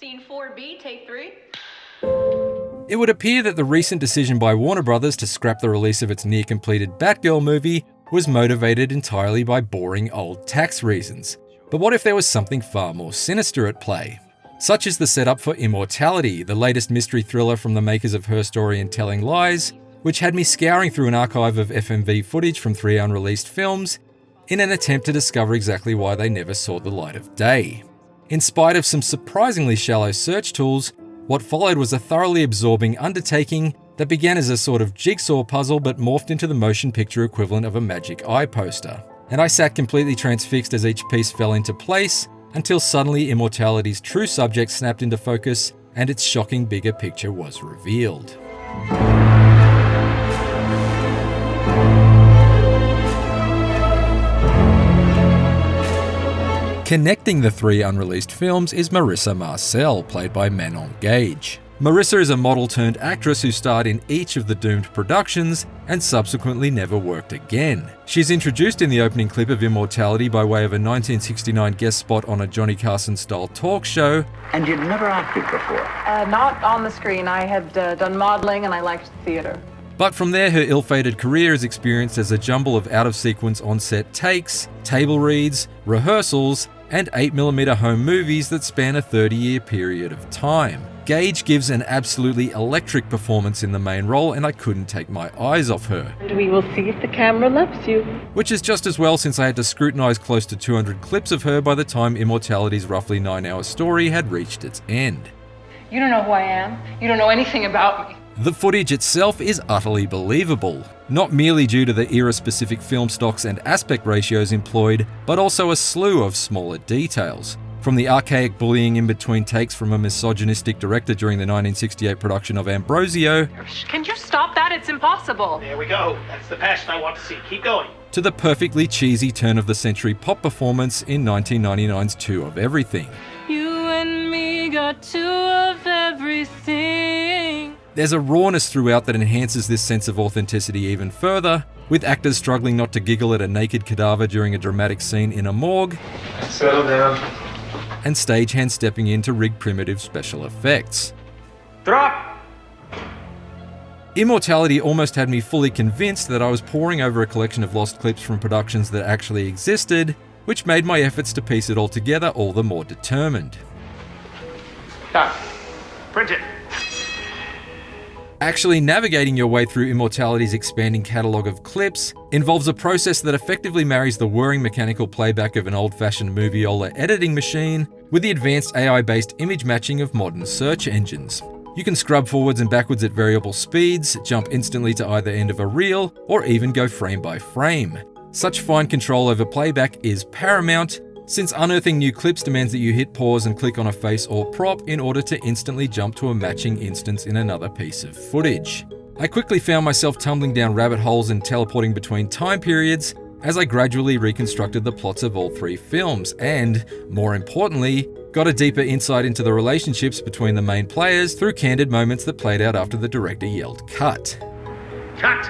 Scene 4B, take 3. It would appear that the recent decision by Warner Brothers to scrap the release of its near-completed Batgirl movie was motivated entirely by boring old tax reasons. But what if there was something far more sinister at play? Such as the setup for Immortality, the latest mystery thriller from the makers of Her Story and Telling Lies, which had me scouring through an archive of FMV footage from 3 unreleased films in an attempt to discover exactly why they never saw the light of day. In spite of some surprisingly shallow search tools, what followed was a thoroughly absorbing undertaking that began as a sort of jigsaw puzzle but morphed into the motion picture equivalent of a magic eye poster. And I sat completely transfixed as each piece fell into place until suddenly Immortality's true subject snapped into focus and its shocking bigger picture was revealed. Connecting the 3 unreleased films is Marissa Marcel, played by Manon Gage. Marissa is a model-turned-actress who starred in each of the doomed productions and subsequently never worked again. She's introduced in the opening clip of Immortality by way of a 1969 guest spot on a Johnny Carson-style talk show. And you'd never acted before? Not on the screen. I had done modeling and I liked theater. But from there, her ill-fated career is experienced as a jumble of out-of-sequence on-set takes, table reads, rehearsals, and 8mm home movies that span a 30-year period of time. Gage gives an absolutely electric performance in the main role, and I couldn't take my eyes off her. We will see if the camera loves you. Which is just as well, since I had to scrutinise close to 200 clips of her by the time Immortality's roughly 9-hour story had reached its end. You don't know who I am. You don't know anything about me. The footage itself is utterly believable, not merely due to the era-specific film stocks and aspect ratios employed, but also a slew of smaller details. From the archaic bullying in between takes from a misogynistic director during the 1968 production of Ambrosio, Can you stop that? It's impossible. There we go. That's the passion I want to see. Keep going. to the perfectly cheesy turn-of-the-century pop performance in 1999's Two of Everything. You and me got two of everything. There's a rawness throughout that enhances this sense of authenticity even further, with actors struggling not to giggle at a naked cadaver during a dramatic scene in a morgue, Settle down. and stagehands stepping in to rig primitive special effects. Drop! Immortality almost had me fully convinced that I was poring over a collection of lost clips from productions that actually existed, which made my efforts to piece it all together all the more determined. Cut. Print it. Actually navigating your way through Immortality's expanding catalogue of clips involves a process that effectively marries the whirring mechanical playback of an old-fashioned moviola editing machine with the advanced AI-based image matching of modern search engines. You can scrub forwards and backwards at variable speeds, jump instantly to either end of a reel, or even go frame by frame. Such fine control over playback is paramount, since unearthing new clips demands that you hit pause and click on a face or prop in order to instantly jump to a matching instance in another piece of footage. I quickly found myself tumbling down rabbit holes and teleporting between time periods as I gradually reconstructed the plots of all three films and, more importantly, got a deeper insight into the relationships between the main players through candid moments that played out after the director yelled "cut." Cut!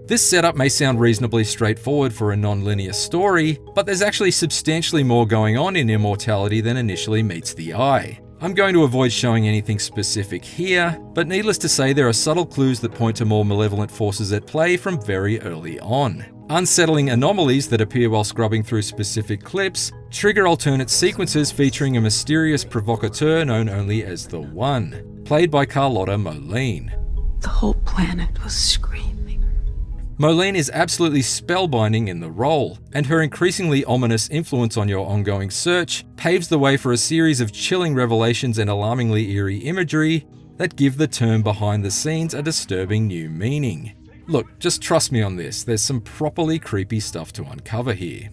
This setup may sound reasonably straightforward for a non-linear story, but there's actually substantially more going on in Immortality than initially meets the eye. I'm going to avoid showing anything specific here, but needless to say there are subtle clues that point to more malevolent forces at play from very early on. Unsettling anomalies that appear while scrubbing through specific clips trigger alternate sequences featuring a mysterious provocateur known only as the One, played by Carlotta Moline. The whole planet was screaming. Moline is absolutely spellbinding in the role, and her increasingly ominous influence on your ongoing search paves the way for a series of chilling revelations and alarmingly eerie imagery that give the term behind the scenes a disturbing new meaning. Look, just trust me on this, there's some properly creepy stuff to uncover here.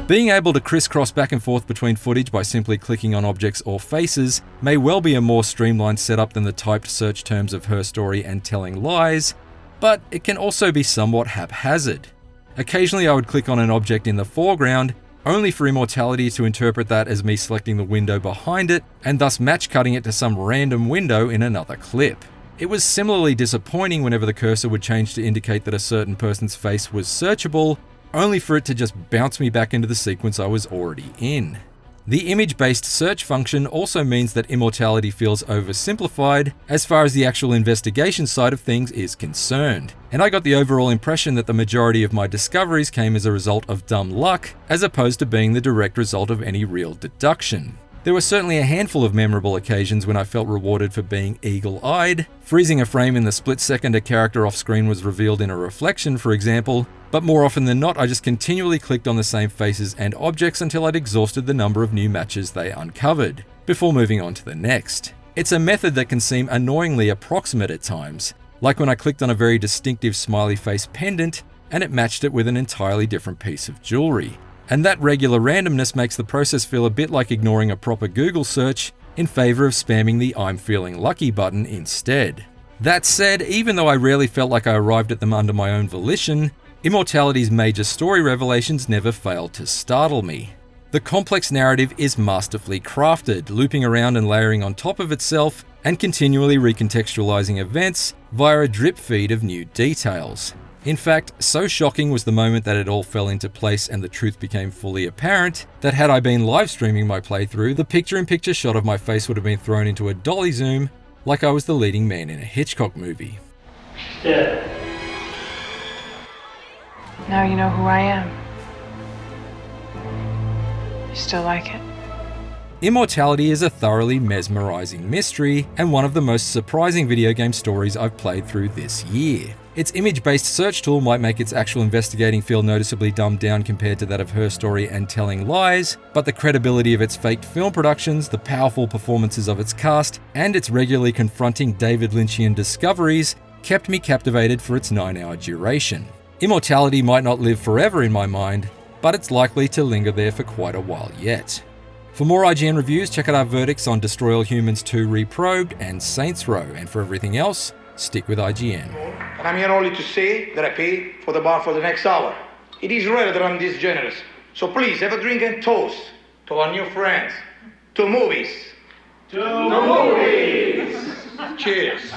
Being able to crisscross back and forth between footage by simply clicking on objects or faces may well be a more streamlined setup than the typed search terms of Her Story and Telling Lies, but it can also be somewhat haphazard. Occasionally I would click on an object in the foreground, only for Immortality to interpret that as me selecting the window behind it, and thus match cutting it to some random window in another clip. It was similarly disappointing whenever the cursor would change to indicate that a certain person's face was searchable, only for it to just bounce me back into the sequence I was already in. The image-based search function also means that Immortality feels oversimplified as far as the actual investigation side of things is concerned, and I got the overall impression that the majority of my discoveries came as a result of dumb luck, as opposed to being the direct result of any real deduction. There were certainly a handful of memorable occasions when I felt rewarded for being eagle-eyed, freezing a frame in the split second a character off-screen was revealed in a reflection, for example, but more often than not I just continually clicked on the same faces and objects until I'd exhausted the number of new matches they uncovered, before moving on to the next. It's a method that can seem annoyingly approximate at times, like when I clicked on a very distinctive smiley face pendant and it matched it with an entirely different piece of jewelry. And that regular randomness makes the process feel a bit like ignoring a proper Google search in favor of spamming the I'm feeling lucky button instead. That said, even though I rarely felt like I arrived at them under my own volition, Immortality's major story revelations never failed to startle me. The complex narrative is masterfully crafted, looping around and layering on top of itself, and continually recontextualizing events via a drip feed of new details. In fact, so shocking was the moment that it all fell into place and the truth became fully apparent, that had I been live streaming my playthrough, the picture-in-picture shot of my face would have been thrown into a dolly zoom like I was the leading man in a Hitchcock movie. Yeah. Now you know who I am. You still like it? Immortality is a thoroughly mesmerizing mystery and one of the most surprising video game stories I've played through this year. Its image-based search tool might make its actual investigating feel noticeably dumbed down compared to that of Her Story and Telling Lies, but the credibility of its faked film productions, the powerful performances of its cast, and its regularly confronting David Lynchian discoveries kept me captivated for its 9-hour duration. Immortality might not live forever in my mind, but it's likely to linger there for quite a while yet. For more IGN reviews, check out our verdicts on Destroy All Humans 2 Reprobed and Saints Row, and for everything else, stick with IGN. And I'm here only to say that I pay for the bar for the next hour. It is rare that I'm this generous. So please, have a drink and toast to our new friends. To movies. To movies! Cheers.